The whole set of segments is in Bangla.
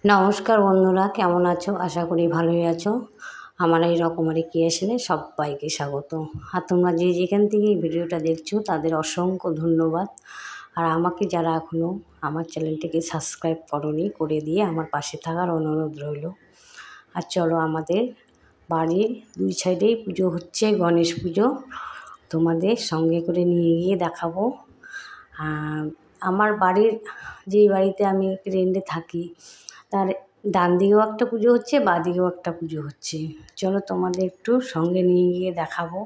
নমস্কার বন্ধুরা, কেমন আছো? আশা করি ভালোই আছো। আমার এই রকমারি ক্রিয়েশনে সবাইকে স্বাগত। আর তোমরা যে যেখান থেকে এই ভিডিওটা দেখছো তাদের অসংখ্য ধন্যবাদ। আর আমাকে যারা এখনও আমার চ্যানেলটিকে সাবস্ক্রাইব করোনি, করে দিয়ে আমার পাশে থাকার অনুরোধ রইল। আর চলো, আমাদের বাড়ির দুই সাইডেই পুজো হচ্ছে, গণেশ পুজো। তোমাদের সঙ্গে করে নিয়ে গিয়ে দেখাবো। আমার বাড়ির, যেই বাড়িতে আমি রেন্টে থাকি, তার ডান দিকেও একটা পুজো হচ্ছে, বাঁ দিকেও একটা পুজো হচ্ছে। চলো তোমাদের একটু সঙ্গে নিয়ে গিয়ে দেখাবো।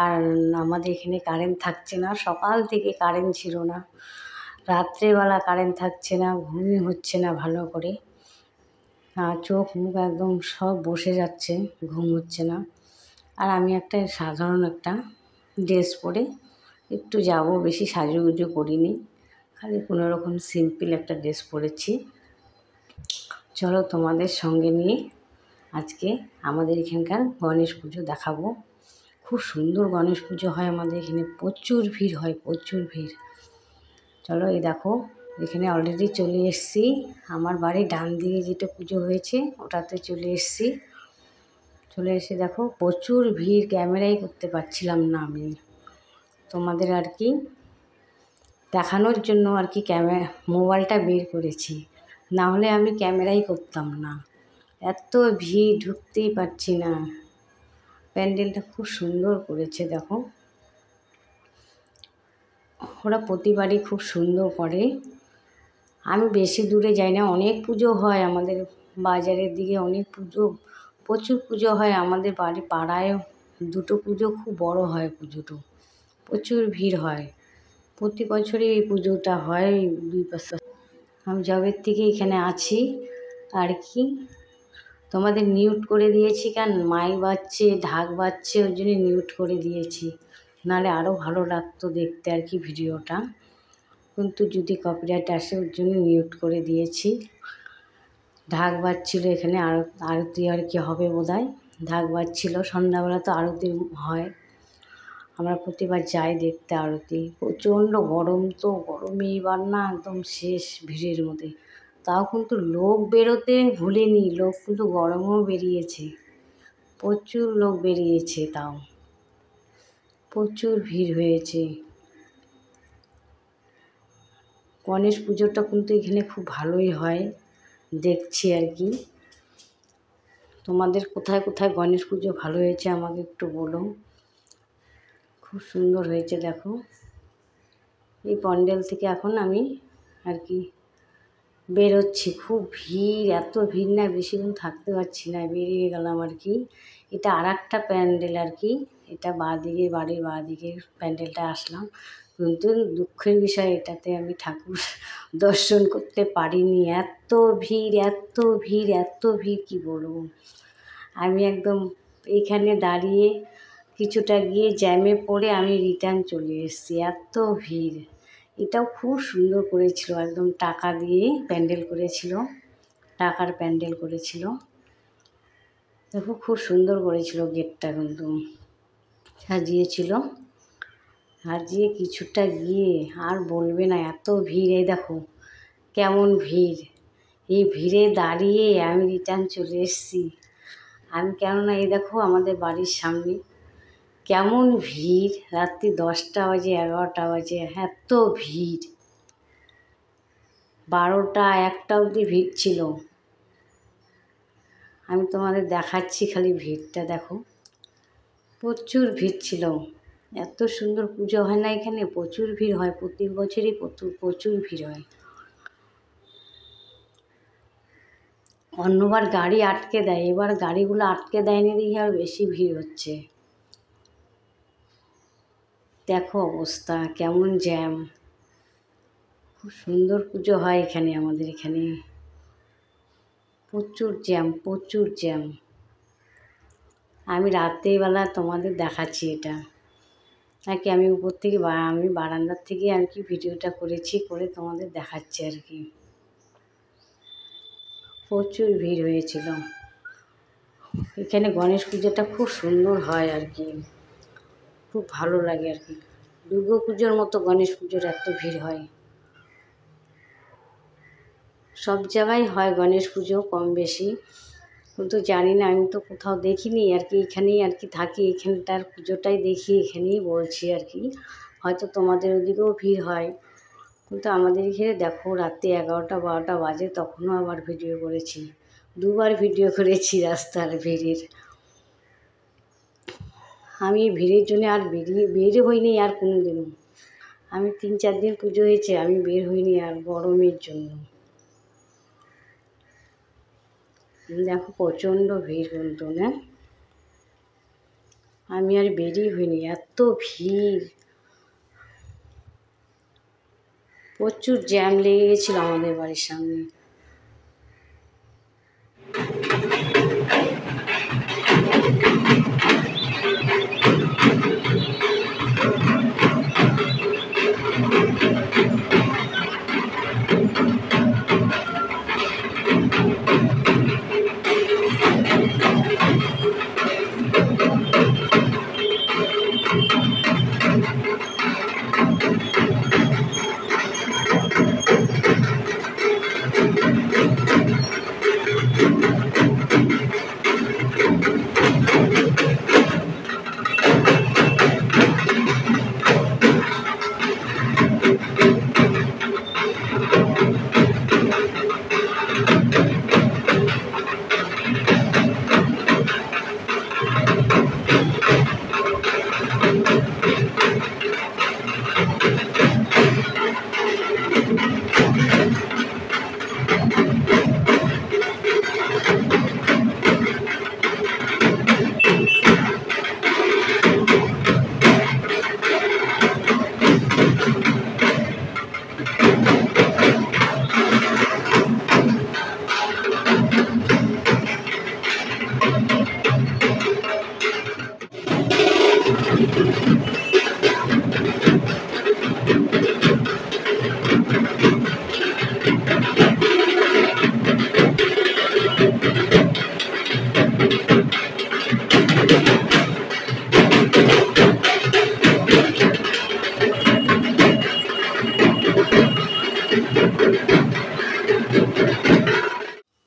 আর আমাদের এখানে কারেন্ট থাকছে না, সকাল থেকে কারেন্ট ছিল না, রাত্রেবেলা কারেন্ট থাকছে না, ঘুমই হচ্ছে না ভালো করে। চোখ মুখ একদম সব বসে যাচ্ছে, ঘুম হচ্ছে না। আর আমি একটা সাধারণ একটা ড্রেস পরে একটু যাব, বেশি সাজুগুজু করিনি, খালি কোনোরকম সিম্পল একটা ড্রেস পরেছি। চলো তোমাদের সঙ্গে নিয়ে আজকে আমাদের এখানকার গণেশ পুজো দেখাবো। খুব সুন্দর গণেশ পুজো হয় আমাদের এখানে, প্রচুর ভিড় হয়, প্রচুর ভিড়। চলো, এই দেখো, এখানে অলরেডি চলে এসেছি। আমার বাড়ির ডান দিকে যেটা পুজো হয়েছে ওটাতে চলে এসেছি। চলে এসে দেখো প্রচুর ভিড়, ক্যামেরাই করতে পারছিলাম না আমি। তোমাদের আর কি দেখানোর জন্য আর কি মোবাইলটা বের করেছি, না হলে আমি ক্যামেরাই করতাম না। এত ভিড়, ঢুকতেই পারছি না। প্যান্ডেলটা খুব সুন্দর করেছে দেখো, ওরা প্রতিবারই খুব সুন্দর করে। আমি বেশি দূরে যাই না, অনেক পুজো হয় আমাদের বাজারের দিকে, অনেক পুজো, প্রচুর পুজো হয় আমাদের পাড়ায়। দুটো পুজো খুব বড় হয়, পুজোটা প্রচুর ভিড় হয়। প্রতি বছরই এই পুজোটা হয় 2 বছর। আমি যবের থেকে এখানে আছি আর কি। তোমাদের মিউট করে দিয়েছি, কেন মাইক বাজছে, ঢাক বাজছে, ওই জন্য মিউট করে দিয়েছি, নাহলে আরও ভালো লাগতো দেখতে আর কি ভিডিওটা। কিন্তু যদি কপিরাইট আসে ওর জন্য মিউট করে দিয়েছি। ঢাক বাজছিল এখানে, আরতি আর কি হবে বোধহয়, ঢাক বাজছিল। সন্ধ্যাবেলা তো আরতি হয়, আমরা প্রতিবার যাই দেখতে আরতি। প্রচণ্ড গরম, তো গরমে এবার না একদম শেষ ভিড়ের মধ্যে। তাও কিন্তু লোক বেরোতে ভুলেনি, লোক কিন্তু গরমেও বেরিয়েছে, প্রচুর লোক বেরিয়েছে, তাও প্রচুর ভিড় হয়েছে। গণেশ পুজোটা কিন্তু এখানে খুব ভালোই হয়, দেখছি আর কি। তোমাদের কোথায় কোথায় গণেশ পুজো ভালো হয়েছে আমাকে একটু বলো। খুব সুন্দর হয়েছে দেখো। এই প্যান্ডেল থেকে এখন আমি আর কি বেরোচ্ছি। খুব ভিড়, এত ভিড় না, বেশিক্ষণ থাকতে পারছি না, বেরিয়ে গেলাম আর কি। এটা আর একটা প্যান্ডেল আর কি, এটা বাঁদিকে, বাড়ির বাঁদিকের প্যান্ডেলটা আসলাম। কিন্তু দুঃখের বিষয়, এটাতে আমি ঠাকুর দর্শন করতে পারিনি। এত ভিড়, এত ভিড়, এত ভিড়, কী বলবো। আমি একদম এইখানে দাঁড়িয়ে কিছুটা গিয়ে জ্যামে পড়ে আমি রিটার্ন চলে এসেছি, এত ভিড়। এটাও খুব সুন্দর করেছিল, একদম টাকা দিয়ে প্যান্ডেল করেছিল, টাকার প্যান্ডেল করেছিল দেখো, খুব সুন্দর করেছিল। গেটটা কিন্তু সাজিয়েছিল, সাজিয়ে কিছুটা গিয়ে আর বলবে না এত ভিড়। এই দেখো কেমন ভিড়, এই ভিড়ে দাঁড়িয়ে আমি রিটার্ন চলে এসেছি আমি। কেননা এই দেখো আমাদের বাড়ির সামনে কেমন ভিড়, রাত্রি 10টা বাজে, 11টা বাজে, এত ভিড়। 12টা 1টা অবধি ভিড় ছিল। আমি তোমাদের দেখাচ্ছি খালি ভিড়টা দেখো, প্রচুর ভিড় ছিল। এত সুন্দর পুজো হয় না এখানে, প্রচুর ভিড় হয়, প্রতি বছরই প্রচুর ভিড় হয়। অন্যবার গাড়ি আটকে দেয়, এবার গাড়িগুলো আটকে দেয়নি দেখি আর বেশি ভিড় হচ্ছে। দেখো অবস্থা কেমন জ্যাম। খুব সুন্দর পুজো হয় এখানে, আমাদের এখানে প্রচুর জ্যাম, প্রচুর জ্যাম। আমি রাত্রিবেলা তোমাদের দেখাচ্ছি এটা আর কি। আমি উপর থেকে, আমি বারান্দার থেকে আর কি ভিডিওটা করেছি, করে তোমাদের দেখাচ্ছি আর কি। প্রচুর ভিড় হয়েছিল এখানে। গণেশ পুজোটা খুব সুন্দর হয় আর কি, খুব ভালো লাগে আর কি। দুর্গা পুজোর মতো গণেশ পুজোর এত ভিড় হয়। সব জায়গায় হয় গণেশ পুজো কম বেশি, কিন্তু জানি না, আমি তো কোথাও দেখিনি আর কি, এখানেই আর কি থাকি, এখানটার পুজোটাই দেখি, এখানেই বলছি আর কি। হয়তো তোমাদের ওদিকেও ভিড় হয়, কিন্তু আমাদের এখানে দেখো রাত্রি 11টা 12টা বাজে, তখনও আবার ভিডিও করেছি, দুবার ভিডিও করেছি রাস্তার ভিড়ের। আমি ভিড়ের জন্য আর বের হইনি আর কোনো দিনও। আমি 3-4 দিন পুজো হয়েছে, আমি বের হইনি আর গরমের জন্য। দেখো প্রচণ্ড ভিড় কিন্তু না, আমি আর বেরই হইনি, এত ভিড়, প্রচুর জ্যাম লেগে গেছিলো আমাদের বাড়ির সামনে।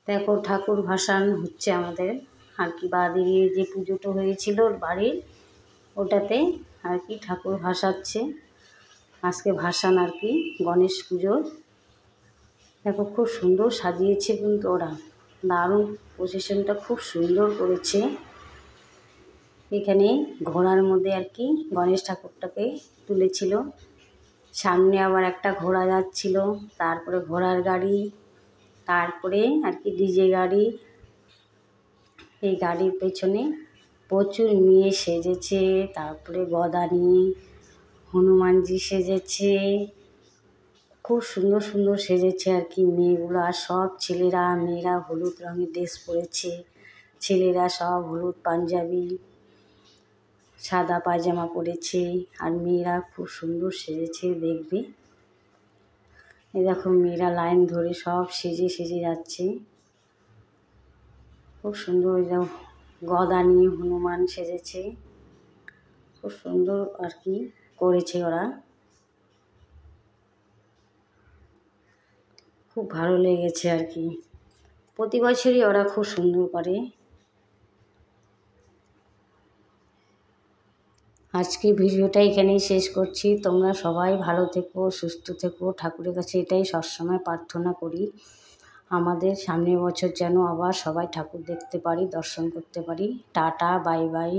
দেখো ঠাকুর ভাসান হচ্ছে আমাদের আর কি, বাড়ির যে পুজোটা হয়েছিল বাড়ির, ওটাতে আর কি ঠাকুর ভাসাচ্ছে আজকে, ভাসান আর কি গণেশ পুজোর। দেখো খুব সুন্দর সাজিয়েছে কিন্তু ওরা, দারুণ, প্রসেশনটা খুব সুন্দর করেছে। এখানে ঘোড়ার মধ্যে আর কি গণেশ ঠাকুরটাকে তুলেছিল, সামনে আবার একটা ঘোড়া যাচ্ছিল, তারপরে ঘোড়ার গাড়ি, তারপরে আর কি ডিজে গাড়ি। এই গাড়ির পেছনে প্রচুর মেয়ে সেজেছে, তারপরে গদা নিয়ে হনুমানজি সেজেছে, খুব সুন্দর সুন্দর সেজেছে আর কি মেয়েগুলো। আর সব ছেলেরা মেয়েরা হলুদ রঙের ড্রেস পরেছে, ছেলেরা সব হলুদ পাঞ্জাবি সাদা পায়জামা পরেছে, আর মেয়েরা খুব সুন্দর সেজেছে দেখবে। এই দেখো মেয়েরা লাইন ধরে সব সেজে সেজে যাচ্ছে, খুব সুন্দর। গদা নিয়ে হনুমান সেজেছে, খুব সুন্দর আর কি করেছে ওরা, খুব ভালো লেগেছে আর কি। প্রতি বছরই ওরা খুব সুন্দর করে। আজকে ভিডিওটা এখানেই শেষ করছি, তোমরা সবাই ভালো থেকো, সুস্থ থেকো, ঠাকুরের কাছে এটাই সবসময় প্রার্থনা করি, আমাদের সামনের বছর যেন আবার সবাই ঠাকুর দেখতে পারি, দর্শন করতে পারি। Tata, bye bye.